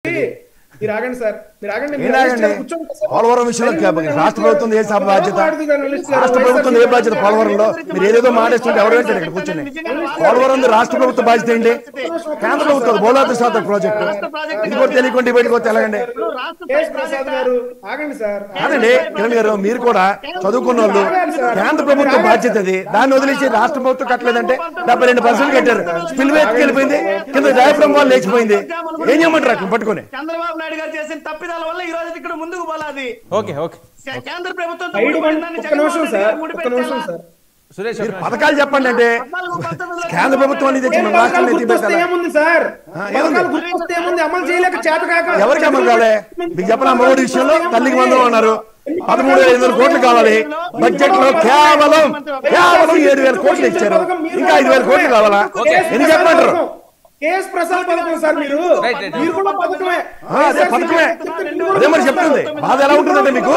మీరు ఆగండి సార్, మీరు ఆగండి. పోలవరం విషయంలో రాష్ట్ర ప్రభుత్వం ఏ బాధ్యత? రాష్ట్ర ప్రభుత్వం ఏ బాధ్యత? పోలవరంలో మీరు ఏదేదో మానేస్తుంటే ఎవరు ఏంటంటే ఇక్కడ కూర్చొని పోలవరం రాష్ట్ర ప్రభుత్వ బాధ్యత ఏంటి? కేంద్ర ప్రభుత్వం బోలాది శాతం ప్రాజెక్టు ఇది కూడా తెలియకుండా బయటకు వస్తే ఎలాగండి? కాదండి కిరణ్ గారు, మీరు కూడా చదువుకున్న వాళ్ళు. కేంద్ర ప్రభుత్వం బాధ్యత అది. దాన్ని వదిలేసి రాష్ట్ర ప్రభుత్వం కట్టలేదంటే 72% కట్టారు. స్పిల్ వేకి వెళ్ళిపోయింది, కింద డయాఫ్రమ్ వాల్ లేచిపోయింది. ఏం చేయమంటారు అక్కడ పట్టుకుని? చంద్రబాబు నాయుడు గారు చేసిన తప్పిదాల వల్ల ఈ రోజు ఇక్కడ ముందుకు పోలాది. ఓకే ఓకే కేంద్ర ప్రభుత్వం పథకాలు చెప్పండి అంటే కేంద్ర ప్రభుత్వం ఎవరికి అమలు కాలే? మీకు చెప్పిన అమ్మఒడి విషయంలో తల్లికి 100 అన్నారు. 13,500 కోట్లు కావాలి. బడ్జెట్ లో కేవలం 7,000 కోట్లు ఇచ్చారు. ఇంకా 5,000 కోట్లు కావాలా? ఎన్ని చెప్పమంటారు? అదే మరి చెప్తుంది. బాధ ఎలా ఉంటుందంటే మీకు